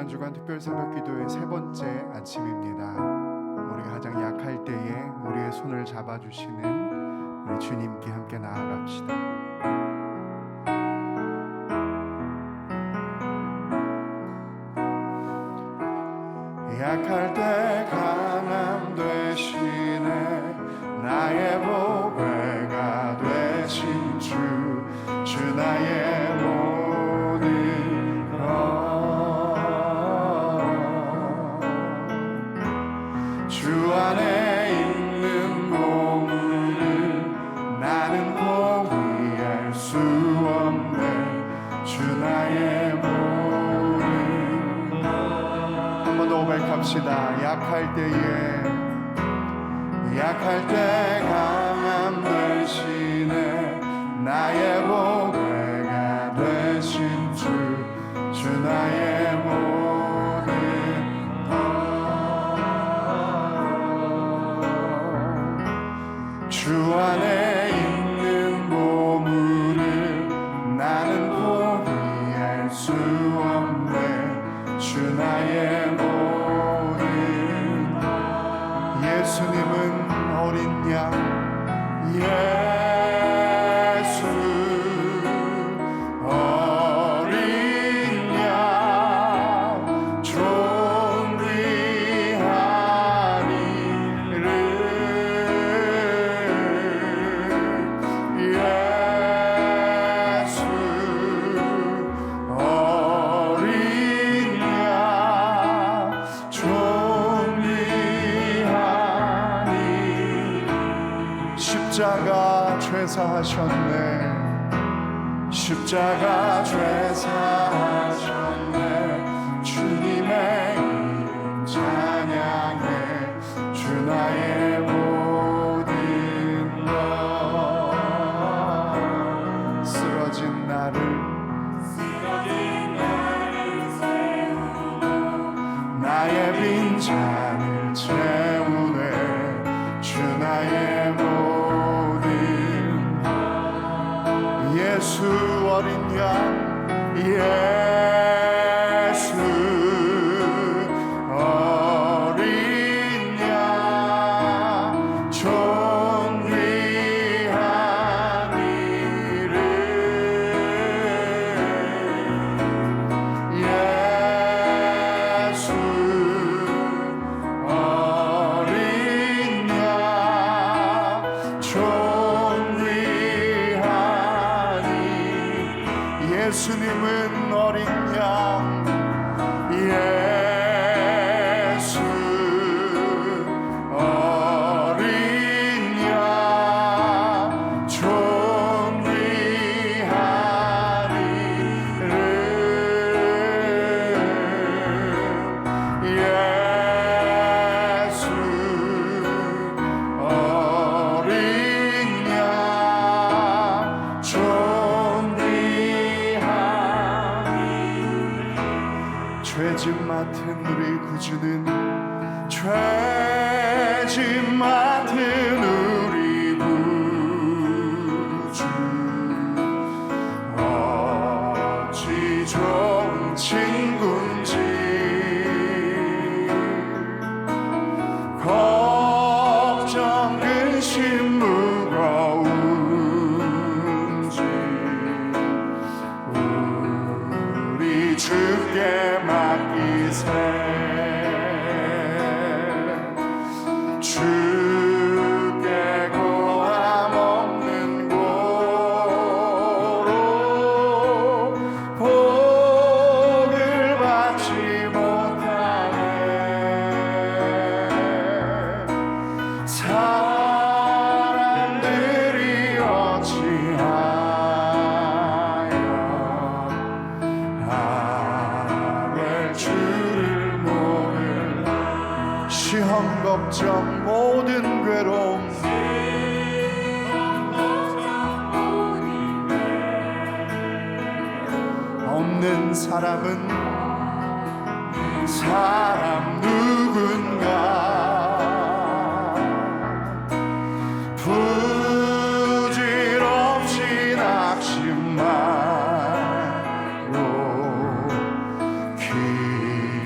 지난 주간 특별 새벽 기도의 세 번째 아침입니다. 우리가 가장 약할 때에 우리의 손을 잡아주시는 우리 주님께 함께 나아갑시다. 약할 때 강함 되시네 나의 보배가 되신 주 나의 모든 것 주 안에 있는 보물을 나는 포기할 수 없네 주 나의 모든 것 한 번 더 고백합시다. 약할 때 강함 되시네 나의 보배가 되신 주 나의 모든 것 주 안에 있는 보물을 나는 포기할 수 없네 주 나의 모든 것 예수님은 어린 양 예수 어린 양 존귀하니를 예수 어린 양 존귀하니 십자가 죄사하셨네 십자가 죄사하셨네 주님의 이름 찬양해 주 나의 모든 것 쓰러진 나를 세우고 나의 빈잔을 채우네 주 나의 모든 예수 어린 양 예수 어린 양 존귀하니를 예수 어린 양 존귀하니 예수님은 어린 양 예수 어린 양 존귀하니를 예수 어린 양 죄짐 맡은 우리 구주는 죄짐 맡은 우리 구주 어찌 좋은 친구인지 걱정 근심 무거운지 우리 주께 맡기세 주께 고함 없는 고로 복을 받지 못하네 사람들이 어찌하여 주를 모르나 시험 걱정 모든 괴로움 없는 사람은 사람 누군가 부질없이 낙심만 로 길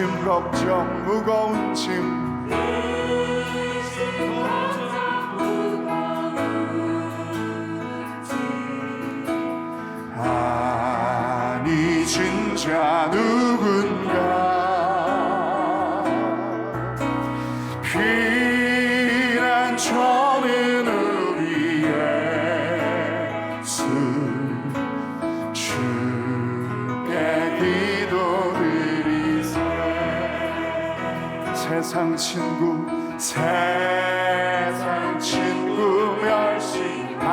짐 걱정 무거운 짐 아니 진짜 누군가 피난처는 우리 예수 주께 기도드리세 세상 친구 멸시하고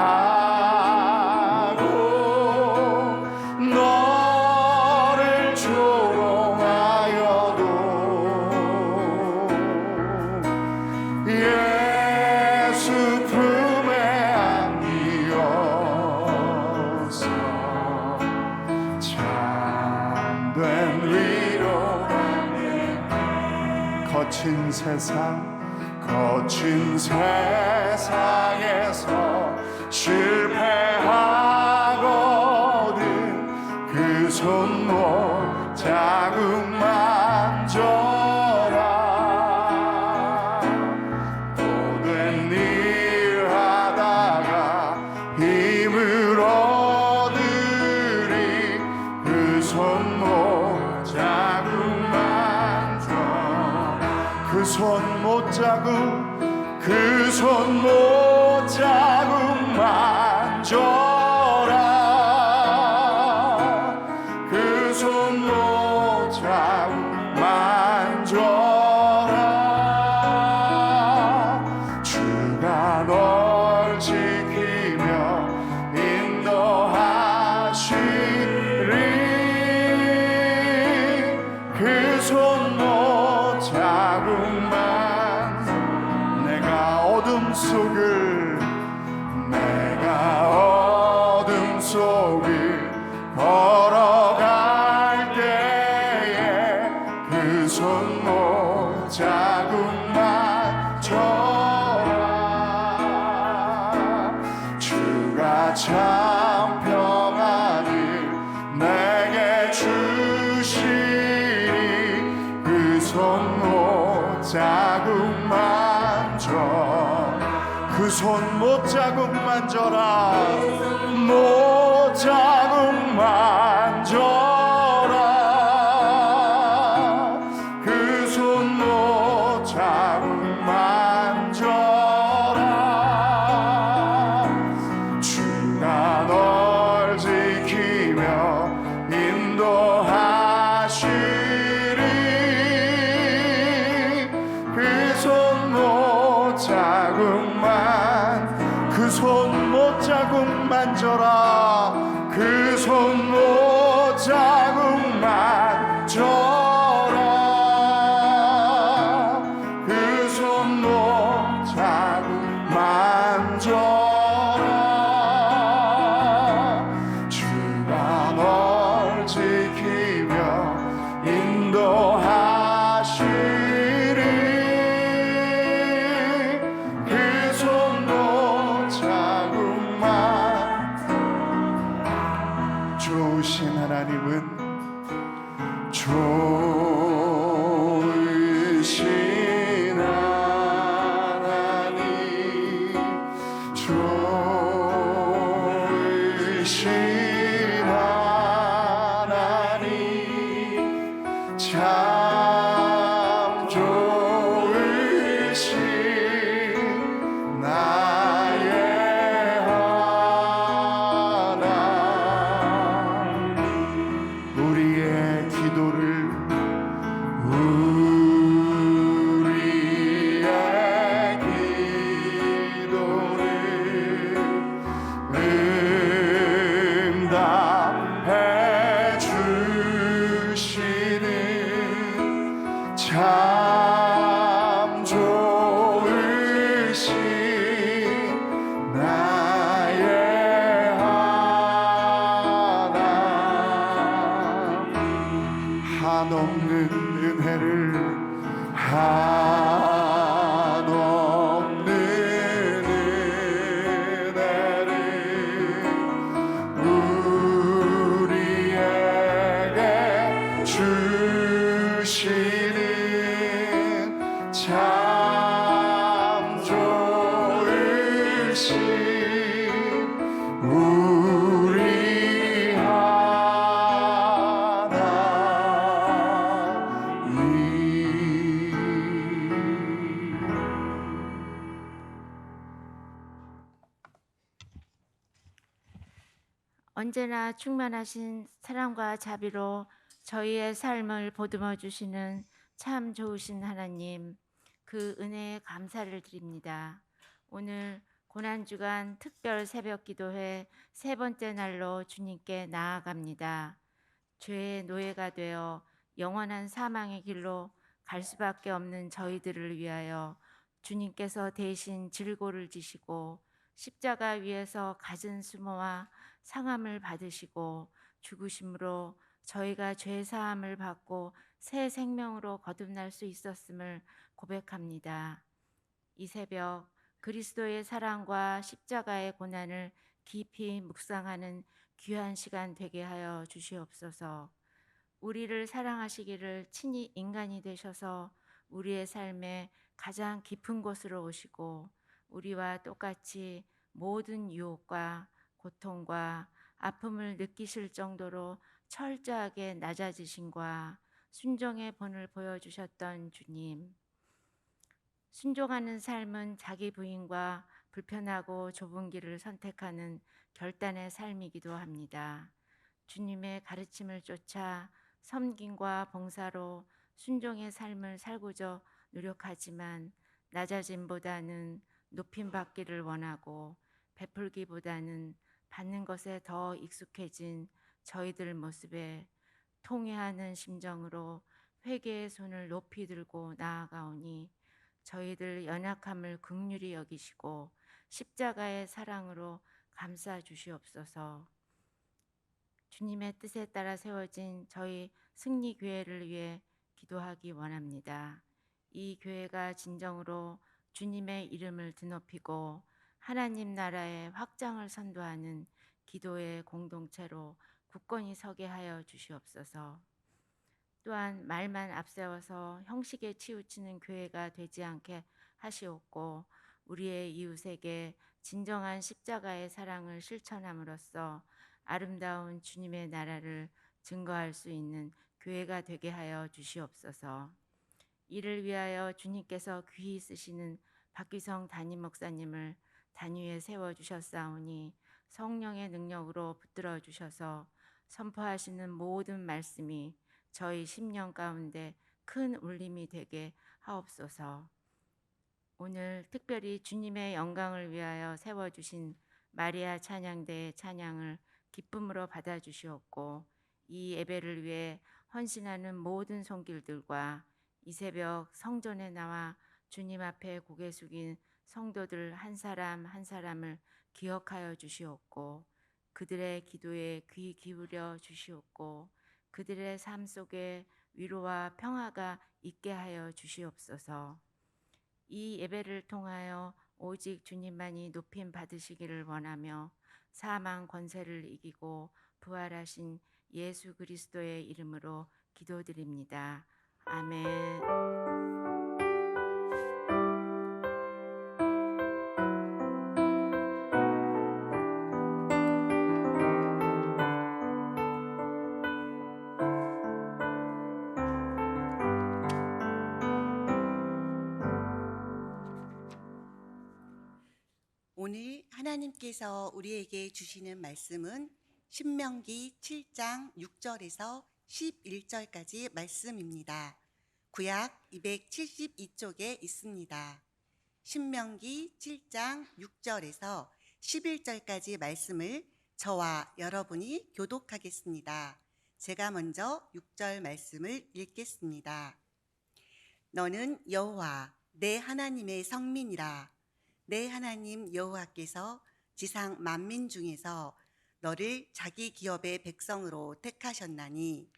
너를 조롱하여도 예수 품에 안기어서 참된 위로하네 거친 세상에서 실패하거든 그 손목 자국 만져라 고된 일 하다가 힘을 얻으리 그 손목 자국 만져 그 손목 자국 만져라 그 손목 자국 만져라 주가 널 지키며 인도하시리 그 손목 자국만 내가 어둠 속을 걸어갈 때에 그 손목 자국만 져라 주가 참 평안을 내게 주시리 그 손목 자국만 져 그 손목 자국만 져라 못 자국만 져라 그 손목 자국만 져라 주가 널 지키며 인도하시리 그 손목 자국만 그 손목 자국만 져라 그 손목 자국만 져라 그 손목 자국만 져라 주가 널 지키며 인도하시리 그 손목 자국만 좋으신 하나님은 언제나 충만하신 사랑과 자비로 저희의 삶을 보듬어 주시는 참 좋으신 하나님, 그 은혜에 감사를 드립니다. 오늘 고난주간 특별 새벽 기도회 세 번째 날로 주님께 나아갑니다. 죄의 노예가 되어 영원한 사망의 길로 갈 수밖에 없는 저희들을 위하여 주님께서 대신 질고를 지시고 십자가 위에서 갖은 수모와 상함을 받으시고 죽으심으로 저희가 죄 사함을 받고 새 생명으로 거듭날 수 있었음을 고백합니다. 이 새벽 그리스도의 사랑과 십자가의 고난을 깊이 묵상하는 귀한 시간 되게 하여 주시옵소서. 우리를 사랑하시기를 친히 인간이 되셔서 우리의 삶에 가장 깊은 곳으로 오시고 우리와 똑같이 모든 유혹과 고통과 아픔을 느끼실 정도로 철저하게 낮아지심과 순종의 본을 보여주셨던 주님. 순종하는 삶은 자기 부인과 불편하고 좁은 길을 선택하는 결단의 삶이기도 합니다. 주님의 가르침을 쫓아 섬김과 봉사로 순종의 삶을 살고자 노력하지만 낮아짐보다는 높임받기를 원하고 베풀기보다는 받는 것에 더 익숙해진 저희들 모습에 통회하는 심정으로 회개의 손을 높이 들고 나아가오니 저희들 연약함을 긍휼히 여기시고 십자가의 사랑으로 감싸 주시옵소서. 주님의 뜻에 따라 세워진 저희 승리 교회를 위해 기도하기 원합니다. 이 교회가 진정으로 주님의 이름을 드높이고 하나님 나라의 확장을 선도하는 기도의 공동체로 굳건히 서게 하여 주시옵소서. 또한 말만 앞세워서 형식에 치우치는 교회가 되지 않게 하시옵고 우리의 이웃에게 진정한 십자가의 사랑을 실천함으로써 아름다운 주님의 나라를 증거할 수 있는 교회가 되게 하여 주시옵소서. 이를 위하여 주님께서 귀히 쓰시는 박귀성 담임 목사님을 단위에 세워 주셨사오니 성령의 능력으로 붙들어 주셔서 선포하시는 모든 말씀이 저희 심령 가운데 큰 울림이 되게 하옵소서. 오늘 특별히 주님의 영광을 위하여 세워주신 마리아 찬양대의 찬양을 기쁨으로 받아주시옵고 이 예배를 위해 헌신하는 모든 손길들과 이 새벽 성전에 나와 주님 앞에 고개 숙인 성도들 한 사람 한 사람을 기억하여 주시옵고 그들의 기도에 귀 기울여 주시옵고 그들의 삶 속에 위로와 평화가 있게 하여 주시옵소서. 이 예배를 통하여 오직 주님만이 높임 받으시기를 원하며 사망 권세를 이기고 부활하신 예수 그리스도의 이름으로 기도드립니다. 아멘. 오늘 하나님께서 우리에게 주시는 말씀은 신명기 7장 6절에서 11절까지 말씀입니다. 구약 272쪽에 있습니다. 신명기 7장 6절에서 11절까지 말씀을 저와 여러분이 교독하겠습니다. 제가 먼저 6절 말씀을 읽겠습니다. 너는 여호와 내 하나님의 성민이라. 내 하나님 여호와께서 지상 만민 중에서 너를 자기 기업의 백성으로 택하셨나니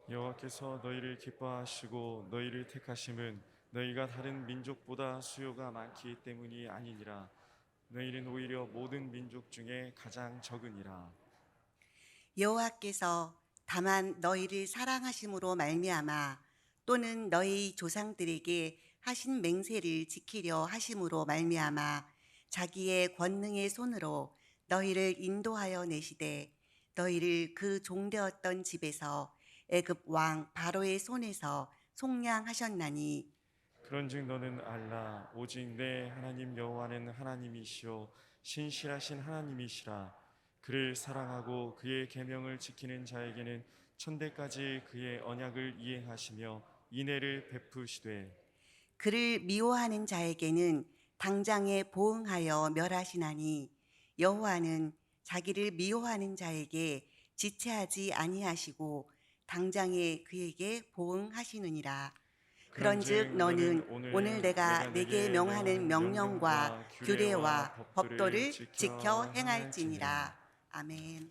여호와께서 너희를 기뻐하시고 너희를 택하심은 너희가 다른 민족보다 수요가 많기 때문이 아니니라. 너희는 오히려 모든 민족 중에 가장 적으니라. 여호와께서 다만 너희를 사랑하심으로 말미암아 또는 너희 조상들에게 하신 맹세를 지키려 하심으로 말미암아 자기의 권능의 손으로 너희를 인도하여 내시되 너희를 그 종되었던 집에서 애굽 왕 바로의 손에서 속량하셨나니 그런즉 너는 알라. 오직 내 하나님 여호와는 하나님이시요 신실하신 하나님이시라. 그를 사랑하고 그의 계명을 지키는 자에게는 천대까지 그의 언약을 이행하시며 인애를 베푸시되 그를 미워하는 자에게는 당장에 보응하여 멸하시나니 여호와는 자기를 미워하는 자에게 지체하지 아니하시고 당장에 그에게 보응하시느니라. 그런즉 너는 오늘 내가 내게 명하는 명령과 규례와 법도를 지켜 행할지니라. 아멘.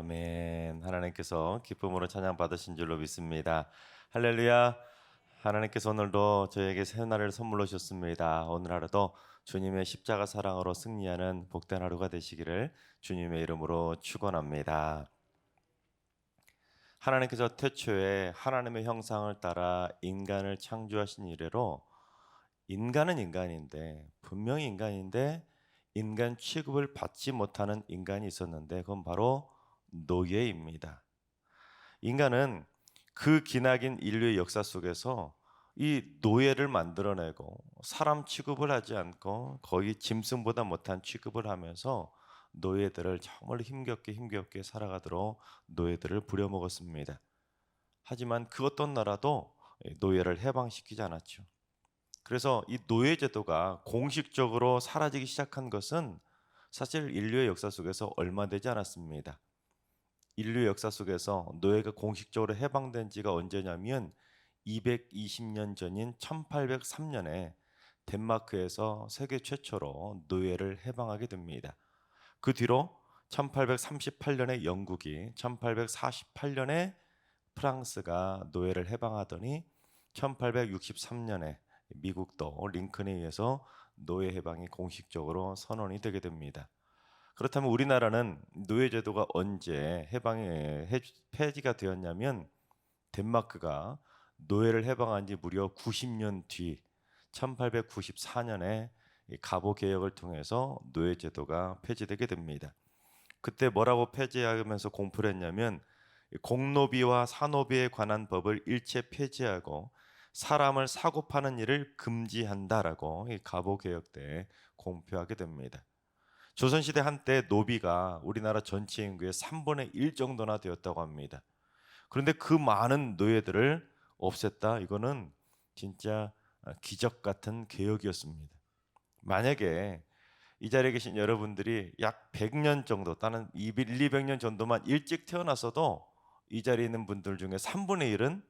아멘. 하나님께서 기쁨으로 찬양 받으신 줄로 믿습니다. 할렐루야. 하나님께서 오늘도 저에게 새 날을 선물로 주셨습니다. 오늘 하루도 주님의 십자가 사랑으로 승리하는 복된 하루가 되시기를 주님의 이름으로 축원합니다. 하나님께서 태초에 하나님의 형상을 따라 인간을 창조하신 이래로 인간은 인간인데, 분명히 인간인데 인간 취급을 받지 못하는 인간이 있었는데 그건 바로 노예입니다. 인간은 그 기나긴 인류의 역사 속에서 이 노예를 만들어내고 사람 취급을 하지 않고 거의 짐승보다 못한 취급을 하면서 노예들을 정말 힘겹게 살아가도록 노예들을 부려먹었습니다. 하지만 그 어떤 나라도 노예를 해방시키지 않았죠. 그래서 이 노예 제도가 공식적으로 사라지기 시작한 것은 사실 인류의 역사 속에서 얼마 되지 않았습니다. 인류 역사 속에서 노예가 공식적으로 해방된 지가 언제냐면 220년 전인 1803년에 덴마크에서 세계 최초로 노예를 해방하게 됩니다. 그 뒤로 1838년에 영국이, 1848년에 프랑스가 노예를 해방하더니 1863년에 미국도 링컨에 의해서 노예 해방이 공식적으로 선언이 되게 됩니다. 그렇다면 우리나라는 노예 제도가 언제 폐지가 되었냐면 덴마크가 노예를 해방한 지 무려 90년 뒤 1894년에 가보 개혁을 통해서 노예 제도가 폐지되게 됩니다. 그때 뭐라고 폐지하면서 공포를 했냐면 공노비와 사노비에 관한 법을 일체 폐지하고 사람을 사고 파는 일을 금지한다라고 가보 개혁 때 공표하게 됩니다. 조선시대 한때 노비가 우리나라 전체 인구의 3분의 1 정도나 되었다고 합니다. 그런데 그 많은 노예들을 없앴다. 이거는 진짜 기적 같은 개혁이었습니다. 만약에 이 자리에 계신 여러분들이 약 100년 정도, 또는 200년 정도만 일찍 태어났어도 이 자리에 있는 분들 중에 3분의 1은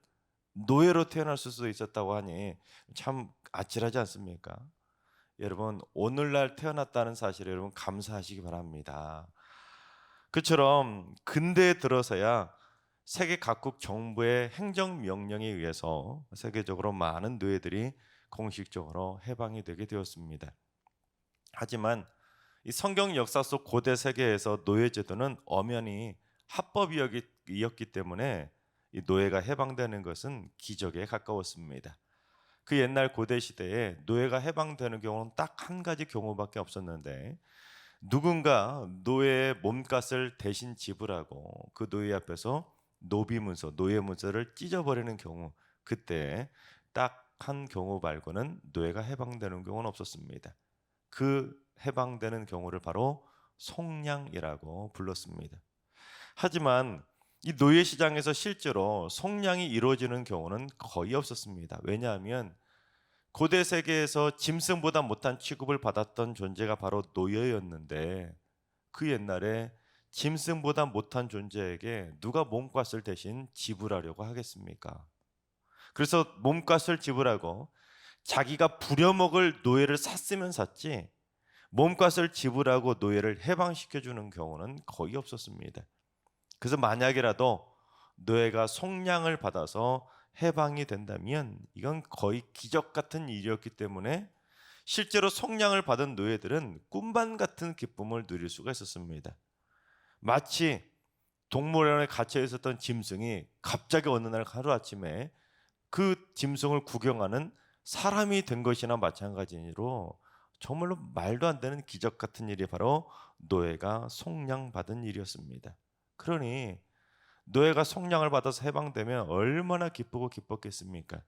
노예로 태어날 수도 있었다고 하니 참 아찔하지 않습니까? 여러분, 오늘날 태어났다는 사실에 여러분 감사하시기 바랍니다. 그처럼 근대에 들어서야 세계 각국 정부의 행정명령에 의해서 세계적으로 많은 노예들이 공식적으로 해방이 되게 되었습니다. 하지만 이 성경 역사 속 고대 세계에서 노예 제도는 엄연히 합법이었기 때문에 이 노예가 해방되는 것은 기적에 가까웠습니다. 그 옛날 고대 시대에 노예가 해방되는 경우는 딱 한 가지 경우밖에 없었는데, 누군가 노예의 몸값을 대신 지불하고 그 노예 앞에서 노비문서, 노예문서를 찢어버리는 경우, 그때 딱 한 경우 말고는 노예가 해방되는 경우는 없었습니다. 그 해방되는 경우를 바로 속량이라고 불렀습니다. 하지만 이 노예 시장에서 실제로 속량이 이루어지는 경우는 거의 없었습니다. 왜냐하면 고대 세계에서 짐승보다 못한 취급을 받았던 존재가 바로 노예였는데, 그 옛날에 짐승보다 못한 존재에게 누가 몸값을 대신 지불하려고 하겠습니까? 그래서 몸값을 지불하고 자기가 부려먹을 노예를 샀으면 샀지, 몸값을 지불하고 노예를 해방시켜주는 경우는 거의 없었습니다. 그래서 만약이라도 노예가 속량을 받아서 해방이 된다면 이건 거의 기적 같은 일이었기 때문에 실제로 속량을 받은 노예들은 꿈만 같은 기쁨을 누릴 수가 있었습니다. 마치 동물원에 갇혀 있었던 짐승이 갑자기 어느 날 하루아침에 그 짐승을 구경하는 사람이 된 것이나 마찬가지로 정말로 말도 안 되는 기적 같은 일이 바로 노예가 속량받은 일이었습니다. 그러니 노예가 속량을 받아서 해방되면 얼마나 기쁘고 기뻤겠습니까?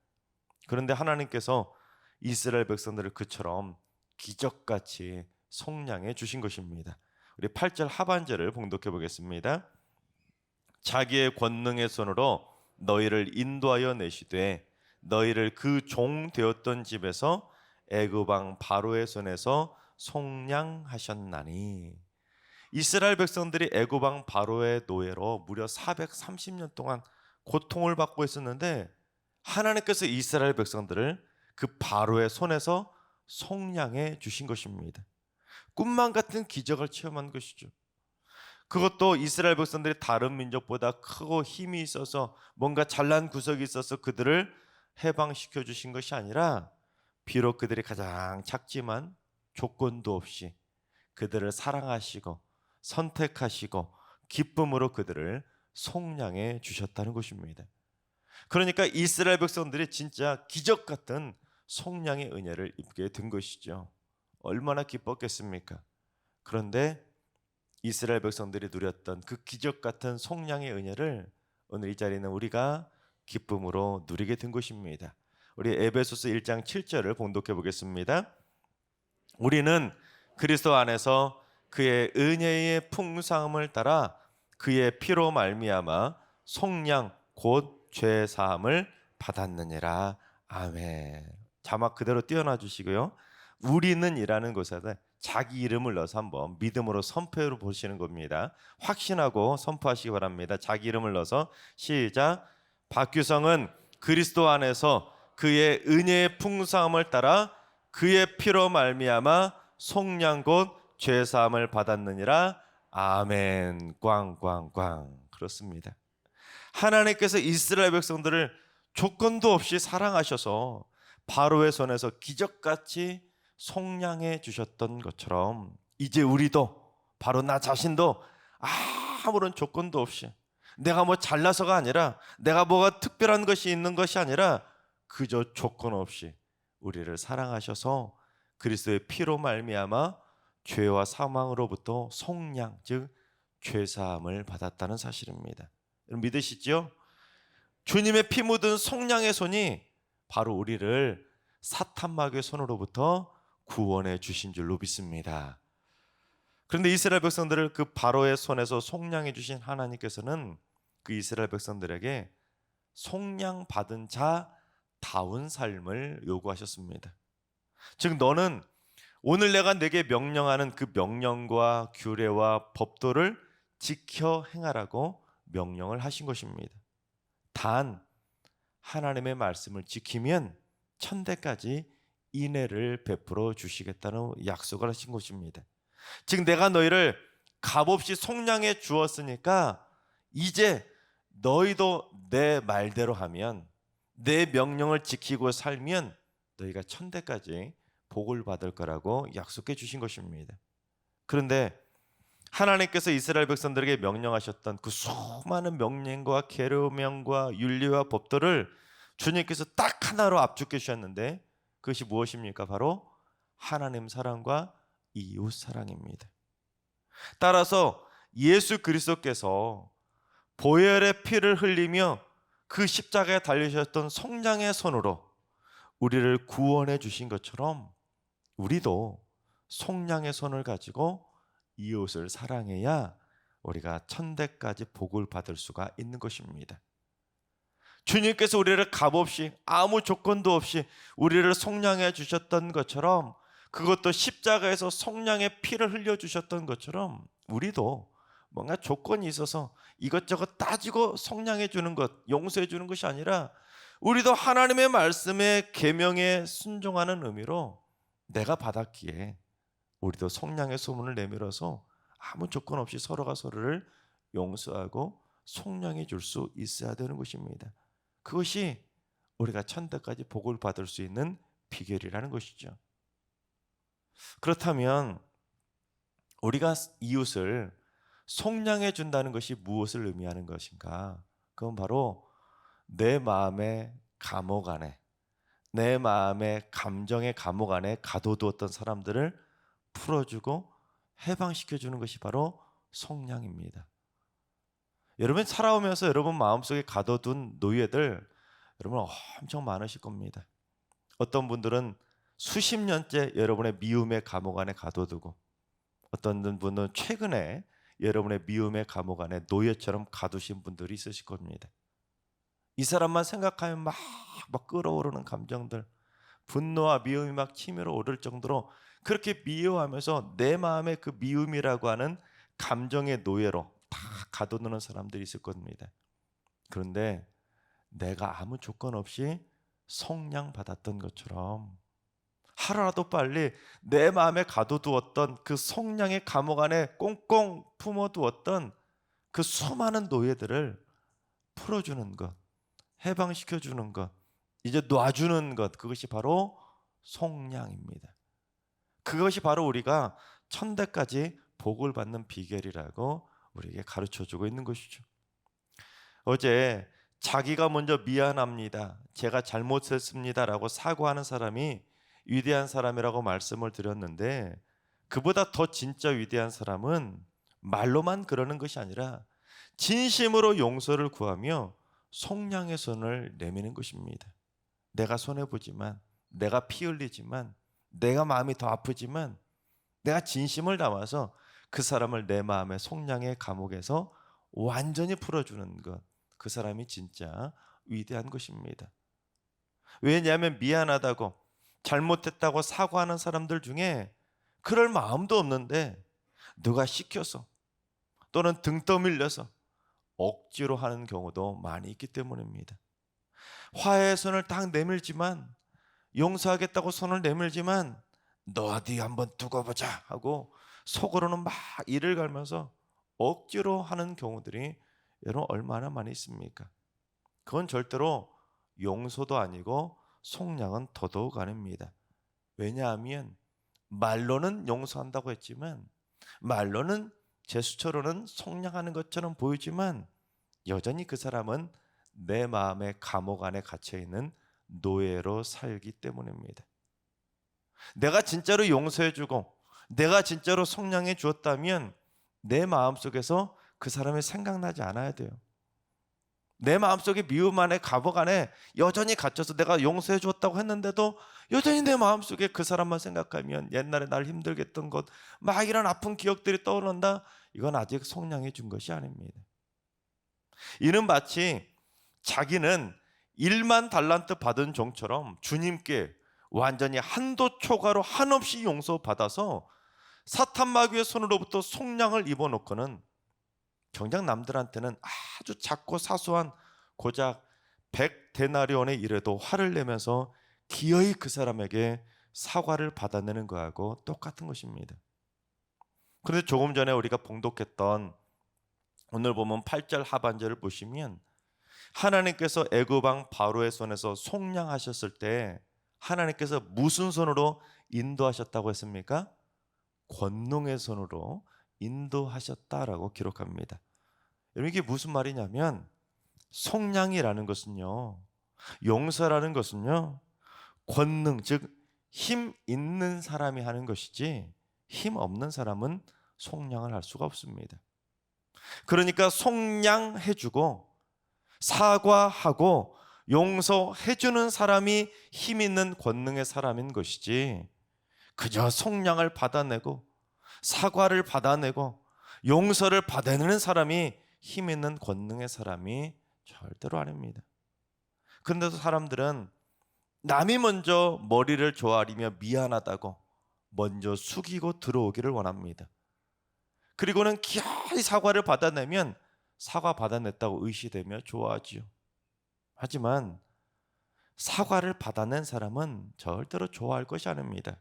그런데 하나님께서 이스라엘 백성들을 그처럼 기적같이 속량해 주신 것입니다. 우리 8절 하반절을 봉독해 보겠습니다. 자기의 권능의 손으로 너희를 인도하여 내시되 너희를 그 종 되었던 집에서 애굽 왕 바로의 손에서 속량하셨나니. 이스라엘 백성들이 애굽 왕 바로의 노예로 무려 430년 동안 고통을 받고 있었는데 하나님께서 이스라엘 백성들을 그 바로의 손에서 속량해 주신 것입니다. 꿈만 같은 기적을 체험한 것이죠. 그것도 이스라엘 백성들이 다른 민족보다 크고 힘이 있어서 뭔가 잘난 구석이 있어서 그들을 해방시켜 주신 것이 아니라 비록 그들이 가장 작지만 조건도 없이 그들을 사랑하시고 선택하시고 기쁨으로 그들을 속량해 주셨다는 것입니다. 그러니까 이스라엘 백성들이 진짜 기적 같은 속량의 은혜를 입게 된 것이죠. 얼마나 기뻤겠습니까? 그런데 이스라엘 백성들이 누렸던 그 기적 같은 속량의 은혜를 오늘 이 자리는 우리가 기쁨으로 누리게 된 것입니다. 우리 에베소서 1장 7절을 봉독해 보겠습니다. 우리는 그리스도 안에서 그의 은혜의 풍성함을 따라 그의 피로 말미암아 속량 곧 죄 사함을 받았느니라. 아멘. 자막 그대로 띄워놔 주시고요. 우리는 이라는 곳에다 자기 이름을 넣어서 한번 믿음으로 선포해 보시는 겁니다. 확신하고 선포하시기 바랍니다. 자기 이름을 넣어서 시작. 박규성은 그리스도 안에서 그의 은혜의 풍성함을 따라 그의 피로 말미암아 속량 곧 죄 사함을 받았느니라. 아멘. 꽝꽝꽝. 그렇습니다. 하나님께서 이스라엘 백성들을 조건도 없이 사랑하셔서 바로의 손에서 기적같이 속량해 주셨던 것처럼 이제 우리도 바로 나 자신도 아무런 조건도 없이 내가 뭐 잘나서가 아니라 내가 뭐가 특별한 것이 있는 것이 아니라 그저 조건 없이 우리를 사랑하셔서 그리스도의 피로 말미암아 죄와 사망으로부터 속량 즉 죄사함을 받았다는 사실입니다. 믿으시죠? 주님의 피 묻은 속량의 손이 바로 우리를 사탄 마귀의 손으로부터 구원해 주신 줄로 믿습니다. 그런데 이스라엘 백성들을 그 바로의 손에서 속량해 주신 하나님께서는 그 이스라엘 백성들에게 속량 받은 자다운 삶을 요구하셨습니다. 즉 너는 오늘 내가 내게 명령하는 그 명령과 규례와 법도를 지켜 행하라고 명령을 하신 것입니다. 단 하나님의 말씀을 지키면 천대까지 인애를 베풀어 주시겠다는 약속을 하신 것입니다. 즉 내가 너희를 값없이 속량해 주었으니까 이제 너희도 내 말대로 하면 내 명령을 지키고 살면 너희가 천대까지 복을 받을 거라고 약속해 주신 것입니다. 그런데 하나님께서 이스라엘 백성들에게 명령하셨던 그 수많은 명령과 계명과 윤리와 법도를 주님께서 딱 하나로 압축해 주셨는데 그것이 무엇입니까? 바로 하나님 사랑과 이웃 사랑입니다. 따라서 예수 그리스도께서 보혈의 피를 흘리며 그 십자가에 달리셨던 속량의 손으로 우리를 구원해 주신 것처럼 우리도 속량의 손을 가지고 이웃을 사랑해야 우리가 천대까지 복을 받을 수가 있는 것입니다. 주님께서 우리를 값없이 아무 조건도 없이 우리를 속량해 주셨던 것처럼 그것도 십자가에서 속량의 피를 흘려주셨던 것처럼 우리도 뭔가 조건이 있어서 이것저것 따지고 속량해 주는 것, 용서해 주는 것이 아니라 우리도 하나님의 말씀에 계명에 순종하는 의미로 내가 받았기에 우리도 속량의 소문을 내밀어서 아무 조건 없이 서로가 서로를 용서하고 속량해 줄 수 있어야 되는 것입니다. 그것이 우리가 천대까지 복을 받을 수 있는 비결이라는 것이죠. 그렇다면 우리가 이웃을 속량해 준다는 것이 무엇을 의미하는 것인가? 그건 바로 내 마음의 감옥 안에 내 마음의 감정의 감옥 안에 가둬두었던 사람들을 풀어주고 해방시켜주는 것이 바로 속량입니다. 여러분 살아오면서 여러분 마음속에 가둬둔 노예들 여러분 엄청 많으실 겁니다. 어떤 분들은 수십 년째 여러분의 미움의 감옥 안에 가둬두고 어떤 분은 최근에 여러분의 미움의 감옥 안에 노예처럼 가두신 분들이 있으실 겁니다. 이 사람만 생각하면 막 끓어오르는 감정들 분노와 미움이 막 치밀어 오를 정도로 그렇게 미워하면서 내 마음의 그 미움이라고 하는 감정의 노예로 다 가둬놓는 사람들이 있을 겁니다. 그런데 내가 아무 조건 없이 속량 받았던 것처럼 하루라도 빨리 내 마음에 가둬두었던 그 속량의 감옥 안에 꽁꽁 품어두었던 그 수많은 노예들을 풀어주는 것, 해방시켜주는 것, 이제 놔주는 것, 그것이 바로 속량입니다. 그것이 바로 우리가 천대까지 복을 받는 비결이라고 우리에게 가르쳐주고 있는 것이죠. 어제 자기가 먼저 미안합니다, 제가 잘못했습니다 라고 사과하는 사람이 위대한 사람이라고 말씀을 드렸는데, 그보다 더 진짜 위대한 사람은 말로만 그러는 것이 아니라 진심으로 용서를 구하며 속량의 손을 내미는 것입니다. 내가 손해보지만, 내가 피 흘리지만, 내가 마음이 더 아프지만 내가 진심을 담아서 그 사람을 내 마음의 속량의 감옥에서 완전히 풀어주는 것, 그 사람이 진짜 위대한 것입니다. 왜냐하면 미안하다고, 잘못했다고 사과하는 사람들 중에 그럴 마음도 없는데 누가 시켜서 또는 등 떠밀려서 억지로 하는 경우도 많이 있기 때문입니다. 화해의 손을 딱 내밀지만, 용서하겠다고 손을 내밀지만 너 어디 한번 두고 보자 하고 속으로는 막 이를 갈면서 억지로 하는 경우들이 여러분 얼마나 많이 있습니까? 그건 절대로 용서도 아니고 속량은 더더욱 아닙니다. 왜냐하면 말로는 용서한다고 했지만, 말로는 제스처로는 속량하는 것처럼 보이지만 여전히 그 사람은 내 마음의 감옥 안에 갇혀있는 노예로 살기 때문입니다. 내가 진짜로 용서해주고 내가 진짜로 속량해 주었다면 내 마음속에서 그 사람이 생각나지 않아야 돼요. 내 마음속에 미움 안에 감옥 안에 여전히 갇혀서 내가 용서해 주었다고 했는데도 여전히 내 마음속에 그 사람만 생각하면, 옛날에 날 힘들게 했던 것, 막 이런 아픈 기억들이 떠오른다, 이건 아직 속량해 준 것이 아닙니다. 이는 마치 자기는 1만 달란트 받은 종처럼 주님께 완전히 한도 초과로 한없이 용서받아서 사탄 마귀의 손으로부터 속량을 입어놓고는 정작 남들한테는 아주 작고 사소한 고작 100데나리온의 일에도 화를 내면서 기어이 그 사람에게 사과를 받아내는 거하고 똑같은 것입니다. 그런데 조금 전에 우리가 봉독했던 오늘 보면 8절 하반절을 보시면, 하나님께서 애굽 왕 바로의 손에서 속량하셨을 때 하나님께서 무슨 손으로 인도하셨다고 했습니까? 권능의 손으로 인도하셨다라고 기록합니다. 여러분, 이게 무슨 말이냐면, 속량이라는 것은요, 용서라는 것은요, 권능, 즉 힘 있는 사람이 하는 것이지 힘 없는 사람은 속량을 할 수가 없습니다. 그러니까 속량해주고 사과하고 용서해주는 사람이 힘 있는 권능의 사람인 것이지, 그저 속량을 받아내고 사과를 받아내고 용서를 받아내는 사람이 힘 있는 권능의 사람이 절대로 아닙니다. 그런데도 사람들은 남이 먼저 머리를 조아리며 미안하다고 먼저 숙이고 들어오기를 원합니다. 그리고는 기어이 사과를 받아내면 사과 받아냈다고 의시되며 좋아하지요. 하지만 사과를 받아낸 사람은 절대로 좋아할 것이 아닙니다.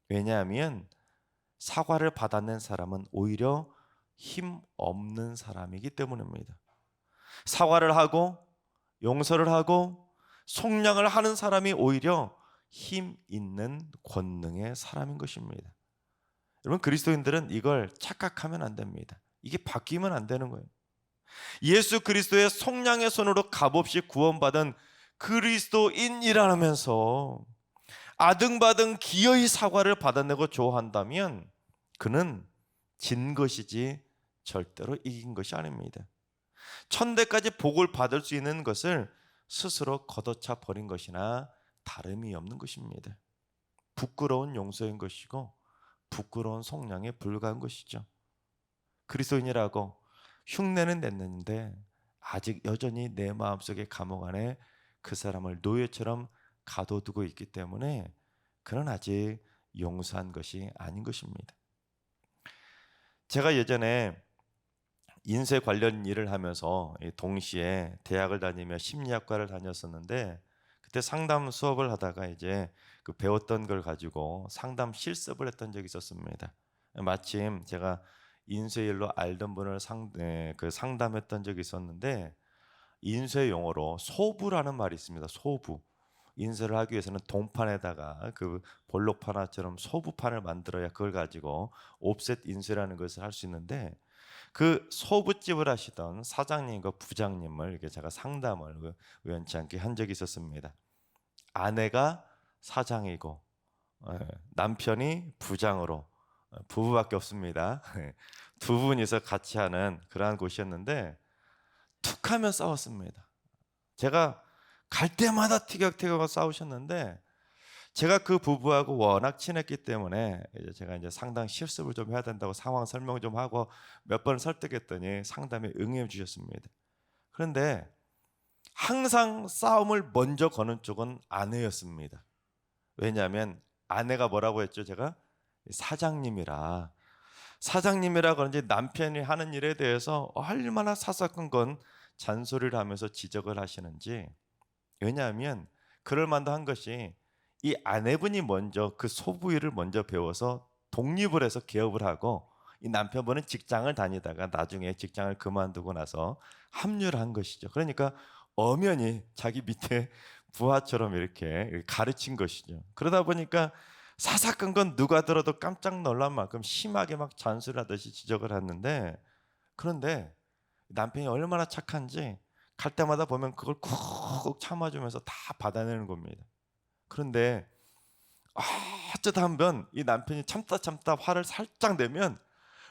왜냐하면 사과를 받아낸 사람은 오히려 힘 없는 사람이기 때문입니다. 사과를 하고 용서를 하고 속량을 하는 사람이 오히려 힘 있는 권능의 사람인 것입니다. 여러분, 그리스도인들은 이걸 착각하면 안 됩니다. 이게 바뀌면 안 되는 거예요. 예수 그리스도의 속량의 손으로 값없이 구원받은 그리스도인이라면서 아등바등 기어이 사과를 받아내고 좋아한다면 그는 진 것이지 절대로 이긴 것이 아닙니다. 천대까지 복을 받을 수 있는 것을 스스로 걷어차 버린 것이나 다름이 없는 것입니다. 부끄러운 용서인 것이고 부끄러운 속량에 불과한 것이죠. 그리스도인이라고 흉내는 냈는데 아직 여전히 내 마음속의 감옥 안에 그 사람을 노예처럼 가둬두고 있기 때문에 그는 아직 용서한 것이 아닌 것입니다. 제가 예전에 인쇄 관련 일을 하면서 동시에 대학을 다니며 심리학과를 다녔었는데, 그때 상담 수업을 하다가 이제 그 배웠던 걸 가지고 상담 실습을 했던 적이 있었습니다. 마침 제가 인쇄 일로 알던 분을 상담했던 적이 있었는데, 인쇄 용어로 소부라는 말이 있습니다. 소부. 인쇄를 하기 위해서는 동판에다가 그 볼록판화처럼 소부판을 만들어야 그걸 가지고 옵셋 인쇄라는 것을 할 수 있는데, 그 소부집을 하시던 사장님과 부장님을 이렇게 제가 상담을 우연치 않게 한 적이 있었습니다. 아내가 사장이고 남편이 부장으로 부부밖에 없습니다. 두 분이서 같이 하는 그러한 곳이었는데 툭하면 싸웠습니다. 제가 갈 때마다 티격태격 싸우셨는데, 제가 그 부부하고 워낙 친했기 때문에 제가 이제 상당 실습을 좀 해야 된다고 상황 설명 좀 하고 몇 번 설득했더니 상담에 응해 주셨습니다. 그런데 항상 싸움을 먼저 거는 쪽은 아내였습니다. 왜냐하면 아내가 뭐라고 했죠? 제가 사장님이라 그런지 남편이 하는 일에 대해서 얼마나 사사건건 잔소리를 하면서 지적을 하시는지. 왜냐하면 그럴 만도 한 것이 이 아내분이 먼저 그 소부일을 먼저 배워서 독립을 해서 개업을 하고, 이 남편분은 직장을 다니다가 나중에 직장을 그만두고 나서 합류를 한 것이죠. 그러니까 엄연히 자기 밑에 부하처럼 이렇게 가르친 것이죠. 그러다 보니까 사사건건 누가 들어도 깜짝 놀랄 만큼 심하게 막 잔소리하듯이 지적을 했는데, 그런데 남편이 얼마나 착한지 갈 때마다 보면 그걸 쿡 참아주면서 다 받아내는 겁니다. 그런데 어쩌다 한번 이 남편이 참다 화를 살짝 내면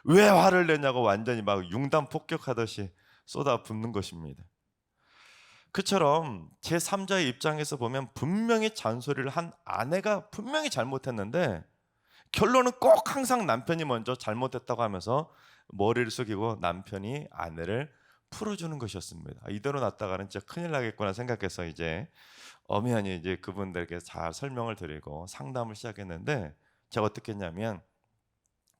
왜 화를 내냐고 완전히 막 융단 폭격하듯이 쏟아붓는 것입니다. 그처럼 제3자의 입장에서 보면 분명히 잔소리를 한 아내가 분명히 잘못했는데, 결론은 꼭 항상 남편이 먼저 잘못했다고 하면서 머리를 숙이고 남편이 아내를 풀어주는 것이었습니다. 이대로 놨다가는 진짜 큰일 나겠구나 생각해서 이제 엄연히 이제 그분들에게 잘 설명을 드리고 상담을 시작했는데, 제가 어떻게 했냐면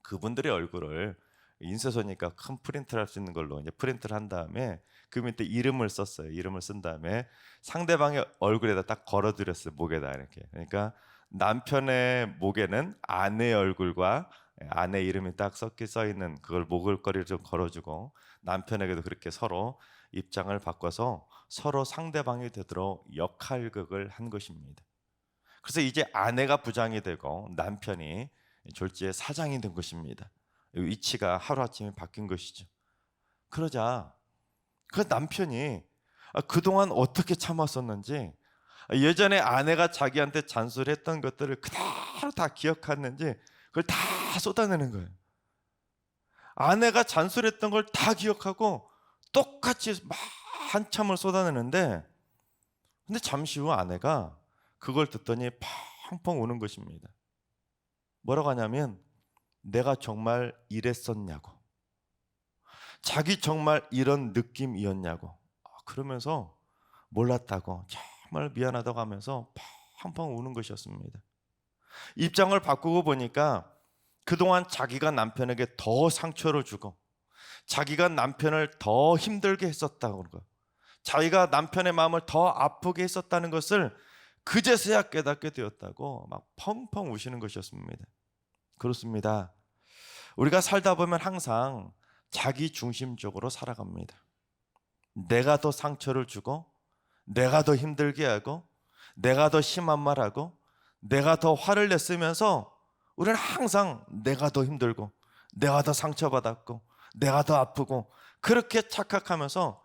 그분들의 얼굴을 인쇄소니까 큰 프린트를 할 수 있는 걸로 이제 프린트를 한 다음에 그 밑에 이름을 썼어요. 이름을 쓴 다음에 상대방의 얼굴에다 딱 걸어드렸어요. 목에다 이렇게. 그러니까 남편의 목에는 아내의 얼굴과 아내 이름이 딱 섞여 써 있는 그걸 목을거리를 좀 걸어주고, 남편에게도 그렇게 서로 입장을 바꿔서 서로 상대방이 되도록 역할극을 한 것입니다. 그래서 이제 아내가 부장이 되고 남편이 졸지에 사장이 된 것입니다. 위치가 하루아침에 바뀐 것이죠. 그러자 그 남편이 그동안 어떻게 참았었는지, 예전에 아내가 자기한테 잔소리했던 것들을 그대로 다 기억했는지 그걸 다 쏟아내는 거예요. 아내가 잔소리했던 걸 다 기억하고 똑같이 막 한참을 쏟아내는데, 근데 잠시 후 아내가 그걸 듣더니 펑펑 우는 것입니다. 뭐라고 하냐면 내가 정말 이랬었냐고, 자기 정말 이런 느낌이었냐고, 그러면서 몰랐다고, 정말 미안하다고 하면서 펑펑 우는 것이었습니다. 입장을 바꾸고 보니까 그동안 자기가 남편에게 더 상처를 주고 자기가 남편을 더 힘들게 했었다고, 자기가 남편의 마음을 더 아프게 했었다는 것을 그제서야 깨닫게 되었다고 막 펑펑 우시는 것이었습니다. 그렇습니다. 우리가 살다 보면 항상 자기 중심적으로 살아갑니다. 내가 더 상처를 주고, 내가 더 힘들게 하고, 내가 더 심한 말하고, 내가 더 화를 냈으면서 우리는 항상 내가 더 힘들고, 내가 더 상처받았고, 내가 더 아프고, 그렇게 착각하면서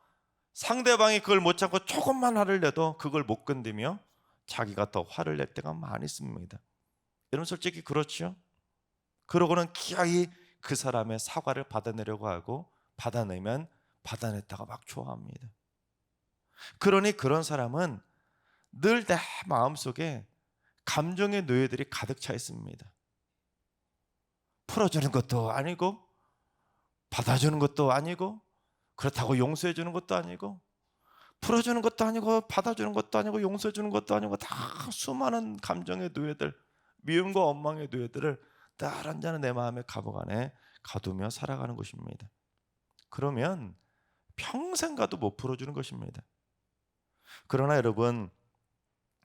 상대방이 그걸 못 참고 조금만 화를 내도 그걸 못 견디며 자기가 더 화를 낼 때가 많이 있습니다. 여러분 솔직히 그렇죠? 그러고는 기어이 그 사람의 사과를 받아내려고 하고, 받아내면 받아냈다가 막 좋아합니다. 그러니 그런 사람은 늘 내 마음속에 감정의 노예들이 가득 차 있습니다. 풀어주는 것도 아니고, 받아주는 것도 아니고, 그렇다고 용서해주는 것도 아니고, 풀어주는 것도 아니고, 받아주는 것도 아니고, 용서해주는 것도 아니고, 다 수많은 감정의 노예들, 미움과 원망의 노예들을 늘 언제나 내 마음의 감옥 안에 가두며 살아가는 것입니다. 그러면 평생 가도 못 풀어주는 것입니다. 그러나 여러분,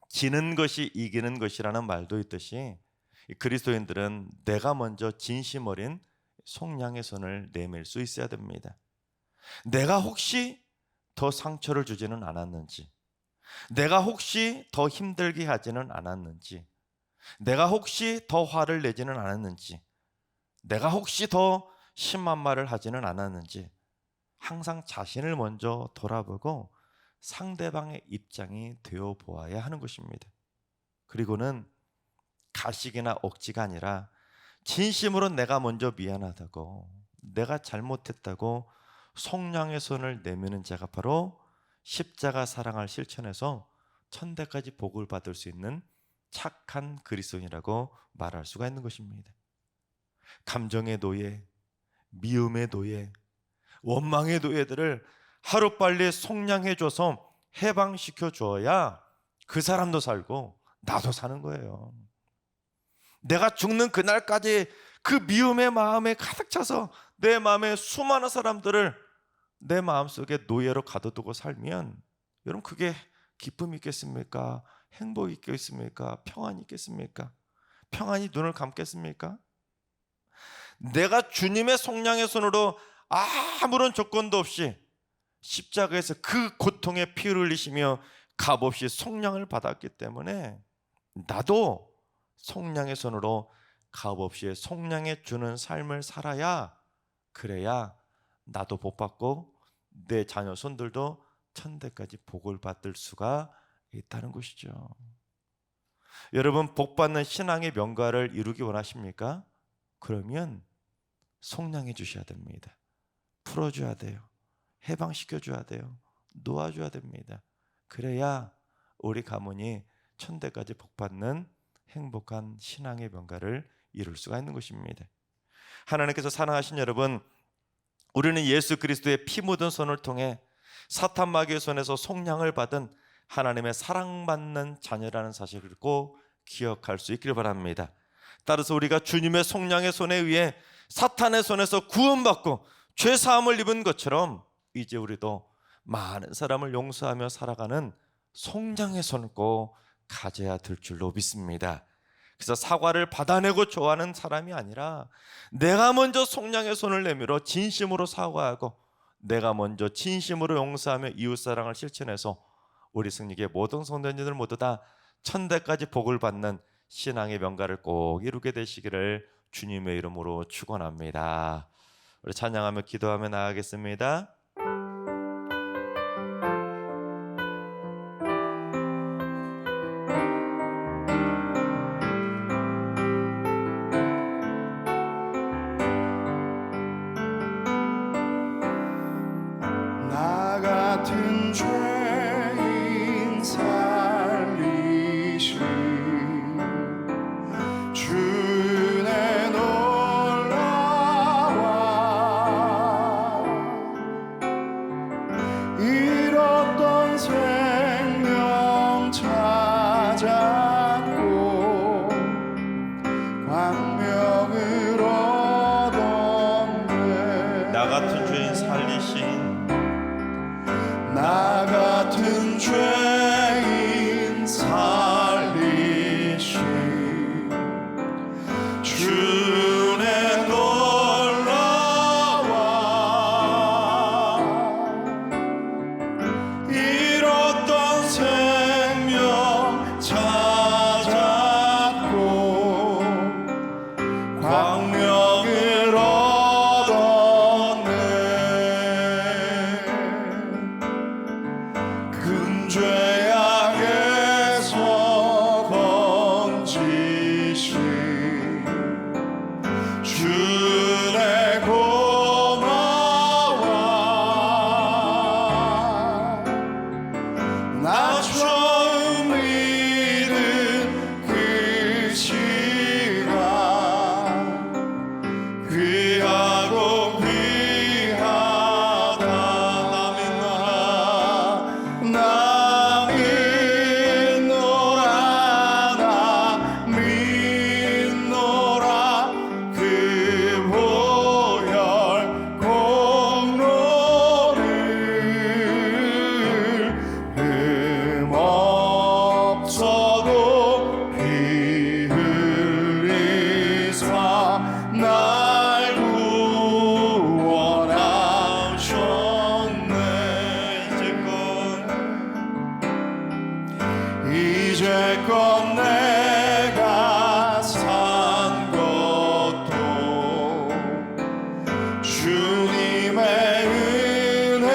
지는 것이 이기는 것이라는 말도 있듯이 그리스도인들은 내가 먼저 진심 어린 속량의 손을 내밀 수 있어야 됩니다. 내가 혹시 더 상처를 주지는 않았는지, 내가 혹시 더 힘들게 하지는 않았는지, 내가 혹시 더 화를 내지는 않았는지, 내가 혹시 더 심한 말을 하지는 않았는지 항상 자신을 먼저 돌아보고 상대방의 입장이 되어 보아야 하는 것입니다. 그리고는 가식이나 억지가 아니라 진심으로 내가 먼저 미안하다고, 내가 잘못했다고 속량의 손을 내미는 자가 바로 십자가 사랑을 실천해서 천대까지 복을 받을 수 있는 착한 그리스도인이라고 말할 수가 있는 것입니다. 감정의 노예, 미움의 노예, 원망의 노예들을 하루빨리 속량해줘서 해방시켜 줘야 그 사람도 살고 나도 사는 거예요. 내가 죽는 그날까지 그 미움의 마음에 가득 차서 내 마음에 수많은 사람들을 내 마음속에 노예로 가둬두고 살면 여러분 그게 기쁨이 있겠습니까? 행복이 있겠습니까? 평안이 있겠습니까? 평안이 눈을 감겠습니까? 내가 주님의 속량의 손으로 아무런 조건도 없이 십자가에서 그 고통에 피를 흘리시며 값없이 속량을 받았기 때문에 나도 속량의 손으로 값없이 속량해 주는 삶을 살아야, 그래야 나도 복 받고 내 자녀 손들도 천대까지 복을 받을 수가 있다는 것이죠. 여러분, 복 받는 신앙의 명가를 이루기 원하십니까? 그러면 속량해 주셔야 됩니다. 풀어줘야 돼요. 해방시켜줘야 돼요. 놓아줘야 됩니다. 그래야 우리 가문이 천대까지 복받는 행복한 신앙의 명가를 이룰 수가 있는 것입니다. 하나님께서 사랑하신 여러분, 우리는 예수 그리스도의 피 묻은 손을 통해 사탄 마귀의 손에서 속량을 받은 하나님의 사랑받는 자녀라는 사실을 꼭 기억할 수 있기를 바랍니다. 따라서 우리가 주님의 속량의 손에 의해 사탄의 손에서 구원받고 죄사함을 입은 것처럼 이제 우리도 많은 사람을 용서하며 살아가는 속량의 손을 꼭 가져야 될 줄로 믿습니다. 그래서 사과를 받아내고 좋아하는 사람이 아니라 내가 먼저 속량의 손을 내밀어 진심으로 사과하고 내가 먼저 진심으로 용서하며 이웃사랑을 실천해서 우리 승리의 모든 성도님들 모두 다 천대까지 복을 받는 신앙의 명가를 꼭 이루게 되시기를 주님의 이름으로 축원합니다. 우리 찬양하며 기도하며 나아가겠습니다. 나 같은 죄인 살리신 주의 놀라와 잃었던 생명 찾았고 광명을 얻었네. 나 같은 죄인 살리신 나 같은 죄인 살리신 주의 놀라와 잃었던 생명 찾았고 광명을 얻었네. 주님의 은혜라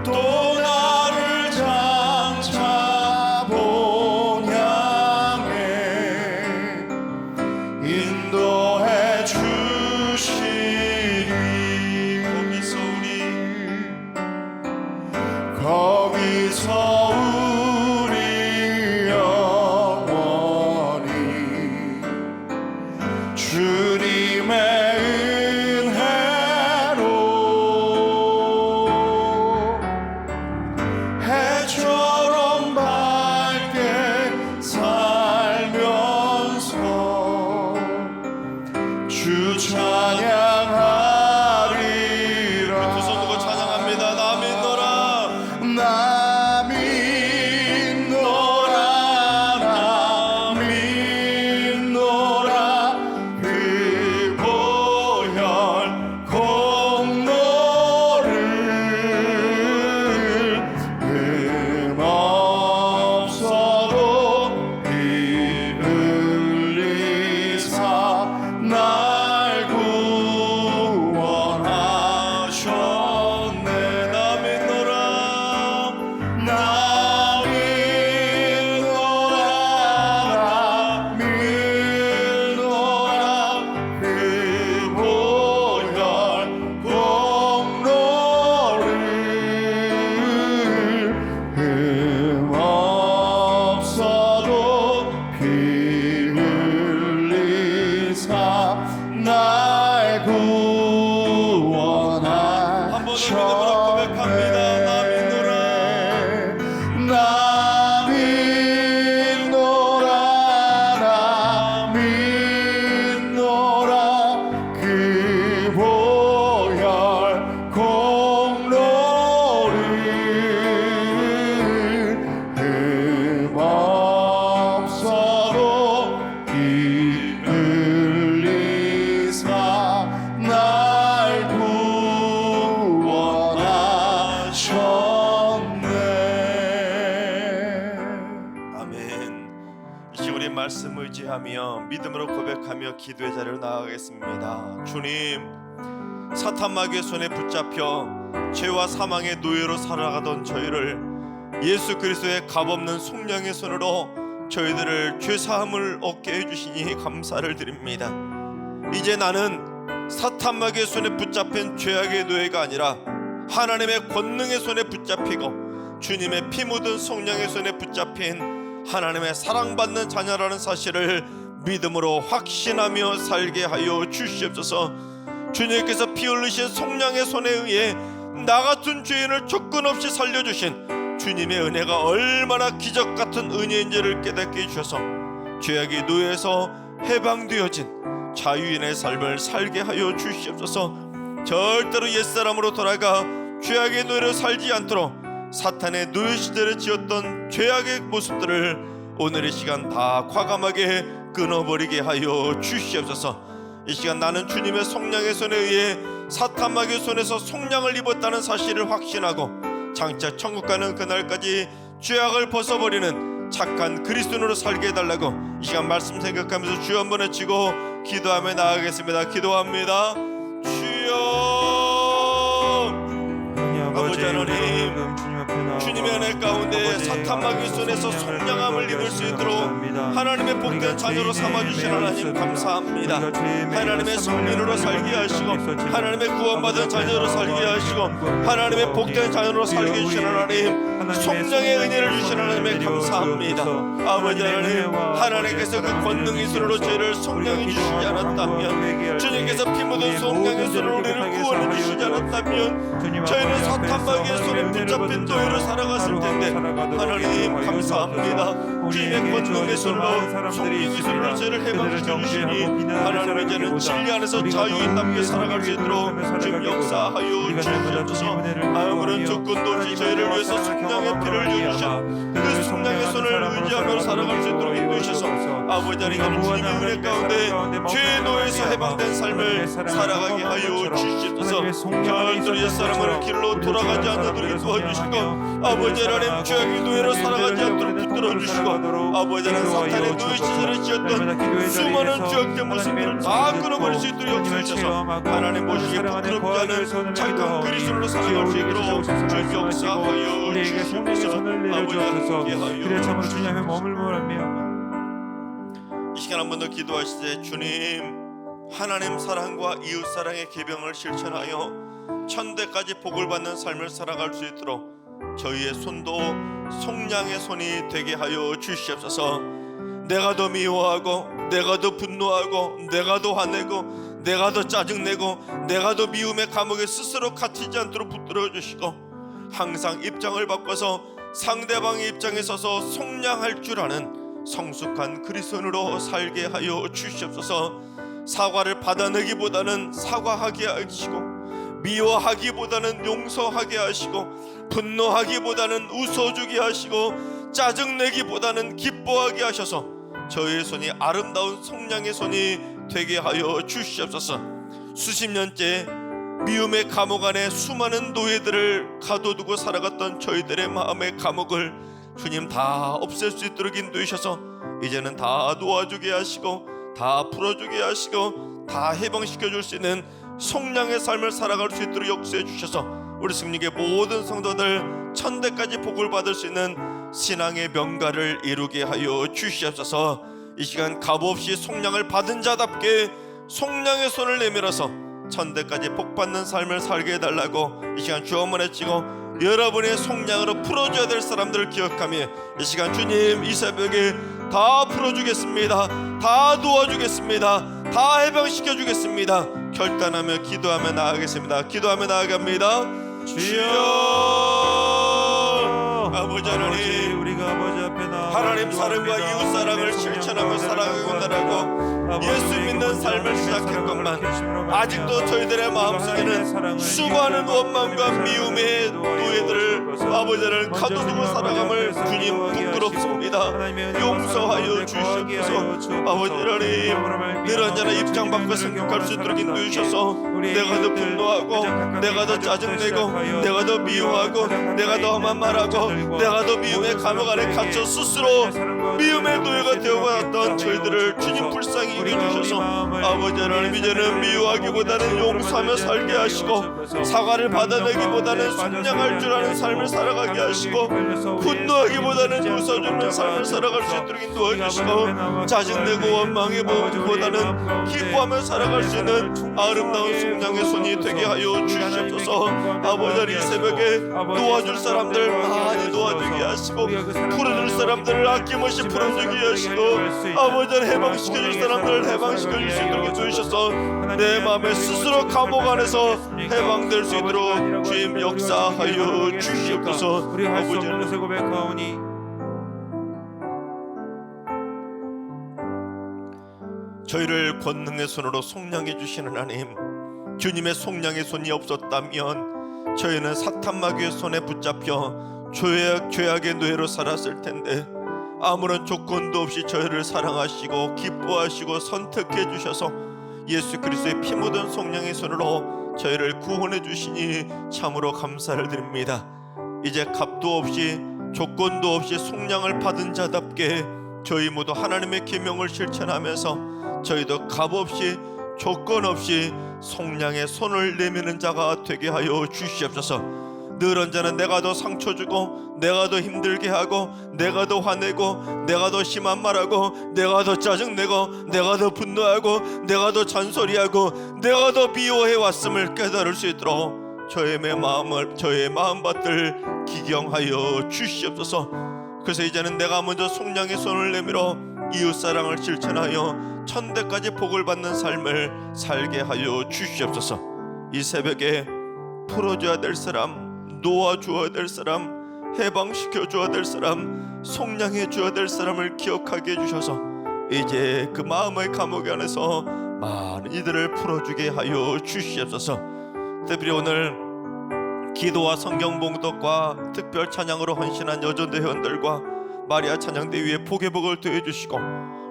또 나를 장차 본향에 인도해 주시리 거기서 우리 영원히 주님의 은혜로 해처럼 밝게 살면서 주 찬양하리라. 두 손 들고 찬양합니다. 나 믿노라. 나 믿노라 나 믿노라 그 보혈 공로를 흠없어도 피 흘리사 날 구원하셨네. 나 믿노라 나 믿노라 그 보혈 공로를 흠없어도 피 흘리사 날 구원하셨네. 나 믿노라 나 믿노라 그 보혈 공로를 흠없어도 피 흘리사 날 구원하셨네. 아멘. 이제 우리 말씀 의지하며 믿음으로 고백하며 기도의 자리로 나아가겠습니다. 주님, 사탄 마귀의 손에 붙잡혀 죄와 사망의 노예로 살아가던 저희를 예수 그리스도의 값없는 속량의 손으로 저희들을 죄사함을 얻게 해주시니 감사를 드립니다. 이제 나는 사탄 마귀의 손에 붙잡힌 죄악의 노예가 아니라 하나님의 권능의 손에 붙잡히고 주님의 피 묻은 속량의 손에 붙잡힌 하나님의 사랑받는 자녀라는 사실을 믿음으로 확신하며 살게 하여 주시옵소서. 주님께서 피 흘리신 속량의 손에 의해 나 같은 죄인을 조건 없이 살려주신 주님의 은혜가 얼마나 기적같은 은혜인지를 깨닫게 해주셔서 죄악의 노예에서 해방되어진 자유인의 삶을 살게 하여 주시옵소서. 절대로 옛사람으로 돌아가 죄악의 노예로 살지 않도록 사탄의 노예 시절에 지었던 죄악의 모습들을 오늘의 시간 다 과감하게 끊어버리게 하여 주시옵소서. 이 시간 나는 주님의 속량의 손에 의해 사탄 마귀의 손에서 속량을 입었다는 사실을 확신하고 장차 천국 가는 그날까지 죄악을 벗어버리는 착한 그리스도인으로 살게 해달라고 이 시간 말씀 생각하면서 주여 한번 외치고 기도하며 나아가겠습니다. 기도합니다. 주여, 아버지 하나님, 주님의 은혜 가운데 사탄 마귀의 손에서 속량함을 입을 수 있도록 하나님의 복된 자녀로 삼아주신 하나님 감사합니다. 하나님의 성민으로 살게 하시고 하나님의 구원받은 자녀로 살게 하시고 하나님의 복된 자녀로 살게 해주신 하나님, 속량의 은혜를 주신 하나님에 감사합니다. 아버지 하나님, 하나님께서 그 권능의 손으로 죄를 속량해 주시지 않았다면, 주님께서 피 묻은 속량의 손으로 우리를 구원해 주시지 않았다면 저희는 사탄 마귀의 손에 붙잡힌 노예로 살아갔을 텐데, 하나님 감사합니다. 주님의 권능의 손으로 성령의 손으로 죄를 해방시켜 주시니 하나님 이제는 진리 안에서 자유인답게 살아갈 수 있도록 좀 역사하여 주시옵소서. 아무런 조건도 없이 저희를 위해서 속량의 피를 흘려주신 그 속량의 손을 의지하며 살아갈 수 있도록 인도하셔서 아버지 하나님 주님의 은혜 가운데 죄의 노예에서 해방된 삶을 살아가게 하여 주시옵소서. 결코 옛사람을 길로 돌아가지 않도록 도와주시고 아버지 하나님 죄악의 노예로 살아가지 않도록 붙들어 주시고 아버지 하나님 사탄의 노예 시절에 지었던 수많은 죄악된 모습들을 다 끊어버릴 수 있도록 역사해 주셔서 하나님 보시기에 부끄럽지 않은 착한 그리스도로 살아갈 수 있도록 주 역사하여 주시옵소서. 아버지 함께 하여 참으로 주님 앞에 머물러며 이 시간 한 번 더 기도하시되 주님 하나님 사랑과 이웃 사랑의 계명을 실천하여 천대까지 복을 받는 삶을 살아갈 수 있도록 저희의 손도 속량의 손이 되게 하여 주시옵소서. 내가 더 미워하고 내가 더 분노하고 내가 더 화내고 내가 더 짜증내고 내가 더 미움의 감옥에 스스로 갇히지 않도록 붙들어 주시고 항상 입장을 바꿔서 상대방의 입장에 서서 속량할 줄 아는 성숙한 그리스도인으로 살게 하여 주시옵소서. 사과를 받아내기보다는 사과하게 하시고 미워하기보다는 용서하게 하시고 분노하기보다는 웃어주게 하시고 짜증내기보다는 기뻐하게 하셔서 저희의 손이 아름다운 속량의 손이 되게 하여 주시옵소서. 수십 년째 미움의 감옥 안에 수많은 노예들을 가둬두고 살아갔던 저희들의 마음의 감옥을 주님 다 없앨 수 있도록 인도하셔서 이제는 다 놓아주게 하시고 다 풀어주게 하시고 다 해방시켜 줄 수 있는 속량의 삶을 살아갈 수 있도록 역사해 주셔서 우리 승리의 모든 성도들 천대까지 복을 받을 수 있는 신앙의 명가를 이루게 하여 주시옵소서. 이 시간 값없이 속량을 받은 자답게 속량의 손을 내밀어서 천대까지 복받는 삶을 살게 해달라고 이 시간 주 한번 외치고 여러분의 속량으로 풀어줘야 될 사람들을 기억하며 이 시간 주님 이 새벽에 다 풀어주겠습니다. 다 도와주겠습니다. 다 해방시켜주겠습니다. 결단하며 기도하며 나아가겠습니다. 기도하며 나아갑니다. 주여 아버지 하나님 우리가 아버지 앞에 하나님 사랑과 이웃 사랑을 실천하며 살아가고 나라고 예수 믿는 삶을 시작했건만 아직도 저희들의 마음속에는 수많은 원망과 미움의 노예들을 아버지를 가둬두고 살아감을 주님 부끄럽습니다. 용서하여 주시옵소서. 아버지 하나님 늘 언제나 입장 바꿔 생각할 수 있도록 인도해 주셔서 내가 더 분노하고 내가 더 짜증내고 내가 더 미워하고 내가 더 험한 말하고 내가 더 미움의 감옥 안에 갇혀 스스로 미움의 노예가 되어갔던 저희들을 주님 불쌍히 여겨주셔서 아버지 하나님 이제는 미워하기보다는 용서하며 살게 하시고 사과를 받아내기보다는 속량할 줄 아는 삶을 살아가게 하시고 분노하기보다는 웃어주는 삶을 살아갈 수 있도록 인도해주시고 짜증내고 원망해보기보다는 기뻐하며 살아갈 수 있는 아름다운 속량의 손이 되게 하여 주시옵소서. 아버지 하나님 이 새벽에 도와줄 사람들 많이 도와주게 하시고 풀어줄 사람들을 아낌없이 풀어주게 하시고 아버지 하나님 해방시켜줄 사람들을 해방시켜줄 수 있도록 도와주셔서 내 마음에 스스로 감옥 안에서 해방될 수 있도록 주님 역사하여 주시옵소서. 우리 할 수 아버지 없는 것을 고백하오니 저희를 권능의 손으로 속량해 주시는 하나님 주님의 속량의 손이 없었다면 저희는 사탄 마귀의 손에 붙잡혀 죄악의 노예로 살았을 텐데 아무런 조건도 없이 저희를 사랑하시고 기뻐하시고 선택해 주셔서 예수 그리스도의 피 묻은 속량의 손으로 저희를 구원해 주시니 참으로 감사를 드립니다. 이제 값도 없이 조건도 없이 속량을 받은 자답게 저희 모두 하나님의 계명을 실천하면서 저희도 값없이 조건 없이 속량의 손을 내미는 자가 되게 하여 주시옵소서. 늘 언제나 내가 더 상처 주고 내가 더 힘들게 하고 내가 더 화내고 내가 더 심한 말하고 내가 더 짜증내고 내가 더 분노하고 내가 더 잔소리하고 내가 더 미워해 왔음을 깨달을 수 있도록 저의 마음밭을 기경하여 주시옵소서. 그래서 이제는 내가 먼저 속량의 손을 내밀어 이웃사랑을 실천하여 천대까지 복을 받는 삶을 살게 하여 주시옵소서. 이 새벽에 풀어줘야 될 사람, 놓아줘야 될 사람, 해방시켜줘야 될 사람, 속량해줘야 될 사람을 기억하게 해주셔서 이제 그 마음의 감옥 안에서 많은 이들을 풀어주게 하여 주시옵소서. 특별히 오늘 기도와 성경 봉독과 특별 찬양으로 헌신한 여전대회원들과 마리아 찬양대 위에 복의 복을 더해주시고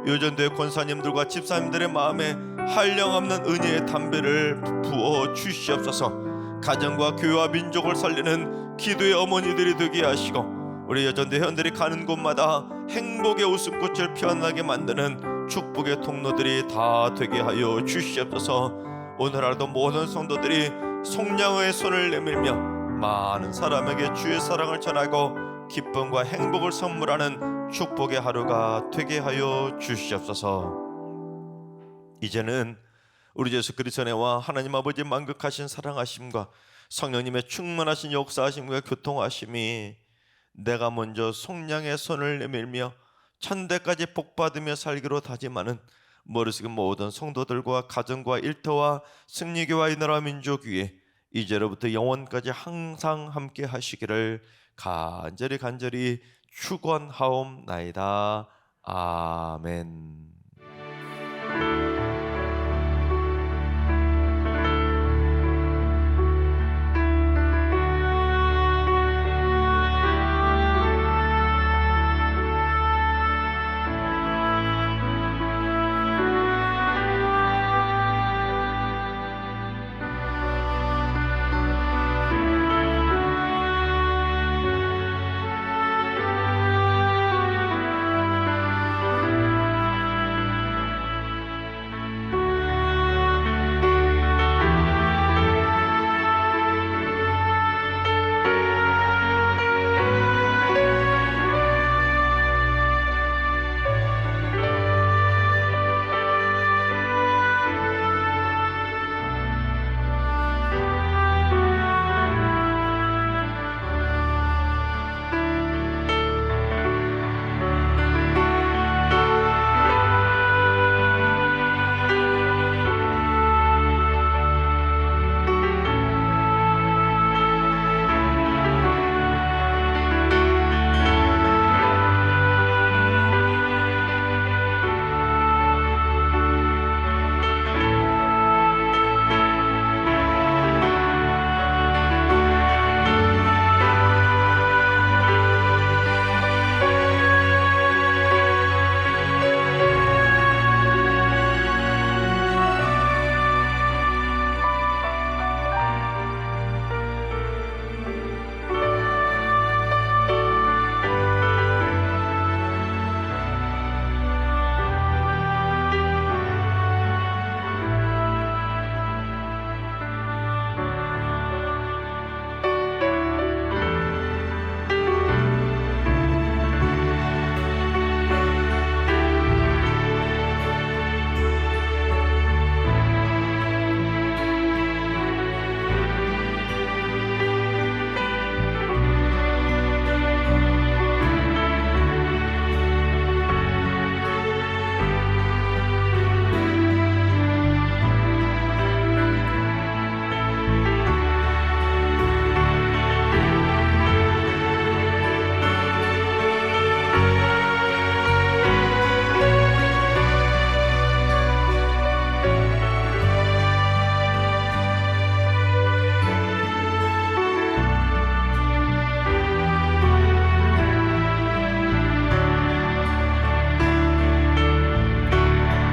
여전도의 권사님들과 집사님들의 마음에 한량없는 은혜의 담배를 부어 주시옵소서. 가정과 교회와 민족을 살리는 기도의 어머니들이 되게 하시고 우리 여전도 회원들이 가는 곳마다 행복의 웃음꽃을 피어나게 만드는 축복의 통로들이 다 되게 하여 주시옵소서. 오늘 하루도 모든 성도들이 속량의 손을 내밀며 많은 사람에게 주의 사랑을 전하고 기쁨과 행복을 선물하는 축복의 하루가 되게 하여 주시옵소서. 이제는 우리 예수 그리스도의 은혜와 하나님 아버지 만극하신 사랑하심과 성령님의 충만하신 역사하심과 교통하심이 내가 먼저 속량의 손을 내밀며 천대까지 복받으며 살기로 다짐하는 머릿속의 모든 성도들과 가정과 일터와 승리교와 이 나라 민족 위에 이제로부터 영원까지 항상 함께 하시기를 간절히 축원하옵나이다. 아멘.